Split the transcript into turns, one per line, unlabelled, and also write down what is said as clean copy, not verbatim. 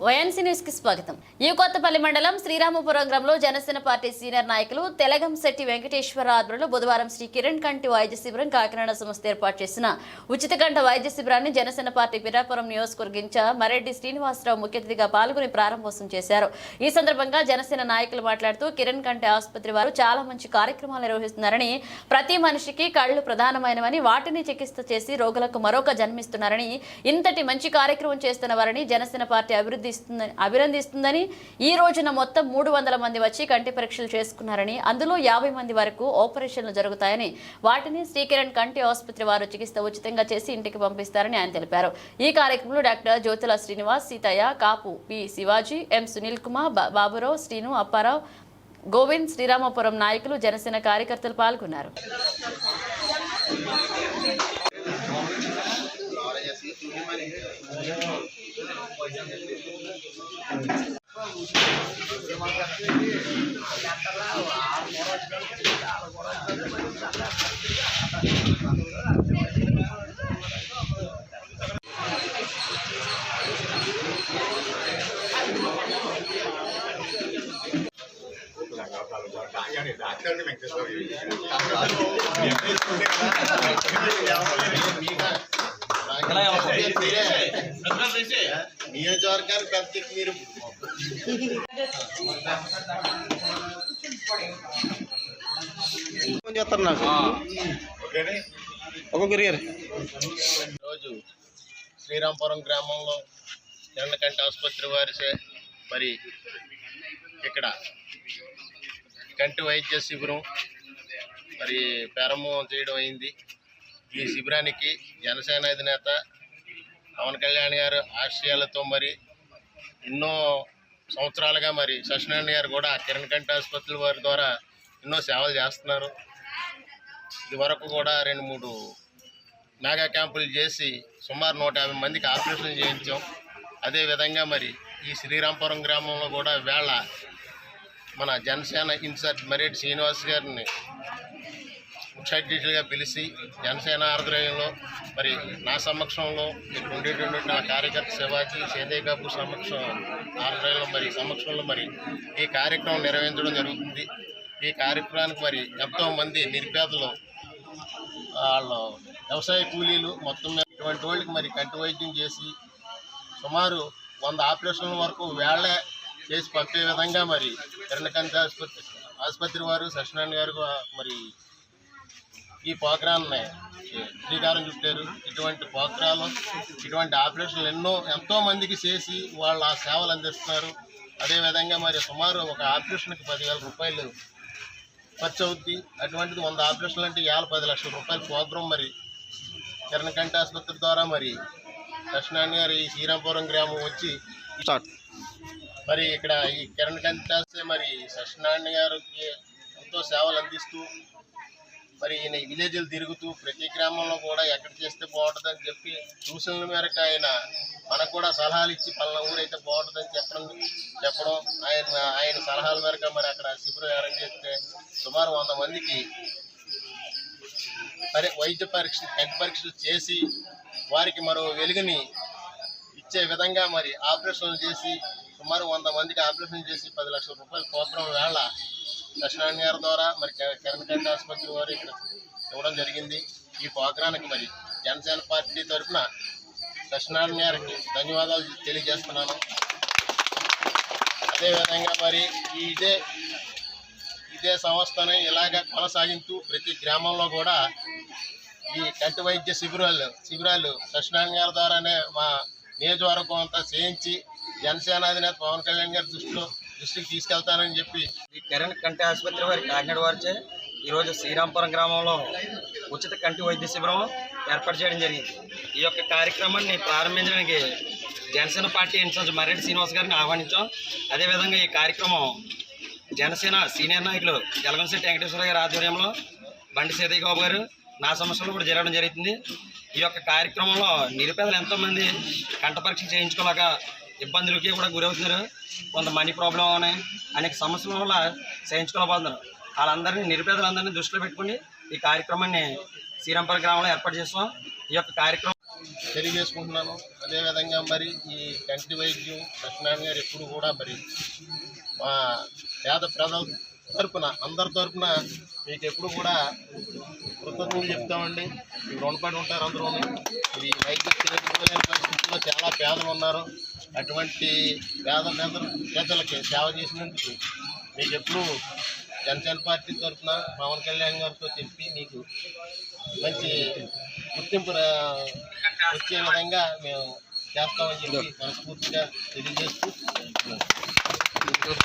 YNC news కి స్వాగతం. కొత్తపల్లి మండలం శ్రీరామపురం గ్రామంలో జనసేన పార్టీ సీనియర్ నాయకులు తెలగంశెట్టి వెంకటేశ్వర ఆధ్వర్యంలో బుధవారం శ్రీ కిరణ్ కంటి వైద్య శిబిరం కాకినాడ సంస్థ ఏర్పాటు చేసిన ఉచిత కంటి వైద్య శిబిరాన్ని జనసేన పార్టీ పిఠాపురం నియోజకవర్గ ఇన్ఛార్జ్ మరెడ్డి శ్రీనివాసరావు ముఖ్య అతిథిగా పాల్గొని ప్రారంభోత్సవం చేశారు. ఈ సందర్భంగా జనసేన నాయకులు మాట్లాడుతూ కిరణ్ కంటి ఆసుపత్రి వారు చాలా మంచి కార్యక్రమాలు నిర్వహిస్తున్నారని, ప్రతి మనిషికి కళ్ళు ప్రధానమైనవని, వాటిని చికిత్స చేసి రోగులకు మరొక జన్మిస్తున్నారని, ఇంతటి మంచి కార్యక్రమం చేస్తున్న వారిని జనసేన పార్టీ అభినందిస్తుందని, ఈ రోజున మొత్తం 300 మంది వచ్చి కంటి పరీక్షలు చేసుకున్నారని, అందులో 50 మంది వరకు ఆపరేషన్లు జరుగుతాయని, వాటిని శ్రీకిరణ్ కంటి ఆసుపత్రి వారు చికిత్స ఉచితంగా చేసి ఇంటికి పంపిస్తారని ఆయన తెలిపారు. ఈ కార్యక్రమంలో డాక్టర్ జ్యోతుల శ్రీనివాస్, సీతయ్య, కాపు పి శివాజీ, ఎం సునీల్ కుమార్, బాబురావు, శ్రీను, అప్పారావు, గోవింద్, శ్రీరామపురం నాయకులు, జనసేన కార్యకర్తలు పాల్గొన్నారు.
నియోజకవర్గానికి పెద్ద మీరు చెప్తారు నాకు రోజు శ్రీరామపురం గ్రామంలో కిరణ్ కంటి ఆసుపత్రి వారిసే మరి ఇక్కడ కంటి వైద్య శిబిరం మరి ప్రారంభం చేయడం అయింది. ఈ శిబిరానికి జనసేన అధినేత పవన్ కళ్యాణ్ గారు ఆశయాలతో మరి ఎన్నో సంవత్సరాలుగా మరి సత్యనారాయణ గారు కూడా కిరణ్ కంటి ఆసుపత్రి వారి ద్వారా ఎన్నో సేవలు చేస్తున్నారు. ఇది వరకు కూడా 2-3 మెగా క్యాంపులు చేసి సుమారు 150 మందికి ఆపరేషన్ చేయించాం. అదేవిధంగా మరి ఈ శ్రీరామపురం గ్రామంలో కూడా వేళ మన జనసేన ఇన్ఛార్జ్ మరెడ్డి శ్రీనివాస్ గారిని ముఖ్య అతిథిగా పిలిచి జనసేన ఆధ్వర్యంలో మరి నా సమక్షంలో ఇక్కడ ఉండేటువంటి నా కార్యకర్త శివాజీ, సేదయ్య బాబు ఆధ్వర్యంలో సమక్షంలో ఈ కార్యక్రమం నిర్వహించడం జరుగుతుంది. ఈ కార్యక్రమానికి మరి ఎంతోమంది నిరుపేదలు, వాళ్ళు వ్యవసాయ కూలీలు మొత్తం మీద ఇటువంటి వాళ్ళకి మరి కంటి వైద్యం చేసి సుమారు 100 ఆపరేషన్ల వరకు వేళ్లే చేసి పంపే విధంగా మరి కిరణ్ కంటి ఆసుపత్రి వారు సత్యనారాయణ గారు మరి ఈ ప్రోగ్రాంని శ్రీకారం చుట్టారు. ఇటువంటి ప్రోగ్రాలు, ఇటువంటి ఆపరేషన్లు ఎంతో మందికి చేసి వాళ్ళు ఆ సేవలు అందిస్తున్నారు. అదేవిధంగా మరి సుమారు ఒక ఆపరేషన్కి 10,000 రూపాయలు ఖర్చు అవుద్ది. అటువంటిది 100 ఆపరేషన్లు అంటే 10 లక్షల రూపాయల ప్రోగ్రాం మరి కిరణ్ కంటి ఆసుపత్రి ద్వారా మరి సత్యనారాయణ గారు ఈ శ్రీరామపురం గ్రామం వచ్చి మరి ఇక్కడ ఈ కిరణ్ కంటి ఆసుపత్రి మరి సత్యనారాయణ గారికి ఎంతో సేవలు అందిస్తూ మరి ఈయన విలేజ్లు తిరుగుతూ ప్రతి గ్రామంలో కూడా ఎక్కడ చేస్తే బాగుంటుందని చెప్పి సూచనల మేరకు ఆయన మనకు కూడా సలహాలు ఇచ్చి పలానా ఊరైతే బాగుంటుందని చెప్పడం ఆయన సలహాల మేరకు మరి అక్కడ శిబిరం అరేంజ్ చేస్తే సుమారు 100 మందికి వైద్య పరీక్షలు, కంటి పరీక్షలు చేసి వారికి మరో వెలుగుని ఇచ్చే విధంగా మరి ఆపరేషన్లు చేసి సుమారు 100 మందికి ఆపరేషన్ చేసి 10 లక్షల రూపాయల ప్రోగ్రాం వేళ సత్యనారాయణ గారి ద్వారా మరి కిరణ్ కంటి ఆసుపత్రి వారు ఇక్కడ ఇవ్వడం జరిగింది. ఈ ప్రోగ్రాంకి మరి జనసేన పార్టీ తరఫున సత్యనారాయణ గారికి ధన్యవాదాలు తెలియజేస్తున్నాను. అదేవిధంగా మరి ఇదే సంస్థని ఇలాగ కొనసాగించు ప్రతి గ్రామంలో కూడా ఈ కంటి వైద్య శిబిరాలు సత్యనారాయణ గారి ద్వారానే మా నియోజకవర్గం అంతా చేయించి జనసేన అధినేత పవన్ కళ్యాణ్ గారి దృష్టికి తీసుకెళ్తానని చెప్పి
ఈ కిరణ్ కంటి ఆసుపత్రి వారి కాకినాడ వారిచే ఈరోజు శ్రీరామపురం గ్రామంలో ఉచిత కంటి వైద్య శిబిరం ఏర్పాటు చేయడం జరిగింది. ఈ యొక్క కార్యక్రమాన్ని ప్రారంభించడానికి జనసేన పార్టీ ఇన్ఛార్జ్ మరెడ్డి శ్రీనివాస్ గారిని ఆహ్వానించాం. అదేవిధంగా ఈ కార్యక్రమం జనసేన సీనియర్ నాయకులు తెలగంశెట్టి వెంకటేశ్వర గారి ఆధ్వర్యంలో బండి సేదయ్య బాబు గారు నా సమస్యలో కూడా జరగడం జరుగుతుంది. ఈ యొక్క కార్యక్రమంలో నిరుపేదలు ఎంతోమంది కంట పరీక్షలు చేయించుకోలేక ఇబ్బందులకి కూడా గురవుతున్నారు. కొంత మనీ ప్రాబ్లం అని అనేక సమస్యల వల్ల చేయించుకోలేకపోతున్నారు. వాళ్ళందరినీ నిరుపేదలందరినీ దృష్టిలో పెట్టుకుని ఈ కార్యక్రమాన్ని శ్రీరామపురం గ్రామంలో ఏర్పాటు చేస్తాం. ఈ యొక్క కార్యక్రమం
తెలియజేసుకుంటున్నాను. అదేవిధంగా మరి ఈ కంటి వైద్యం సత్యనారాయణ గారు ఎప్పుడు కూడా మరి మా పేద ప్రజల తరపున అందరి తరపున మీకు ఎప్పుడు కూడా కృతజ్ఞతలు చెప్తామండి. మీకు రుణపడి ఉంటారు అందరూ. ఇది వైద్యం చేయించుకోలేని పరిస్థితుల్లో చాలా పేదలు ఉన్నారు. అటువంటి పేదలకి సేవ చేసినందుకు మీకు ఎప్పుడు జనసేన పార్టీ తరఫున పవన్ కళ్యాణ్ గారితో చెప్పి మీకు మంచి గుర్తింపు వచ్చే విధంగా మేము చేస్తామని చెప్పి మనస్ఫూర్తిగా తెలియజేస్తూ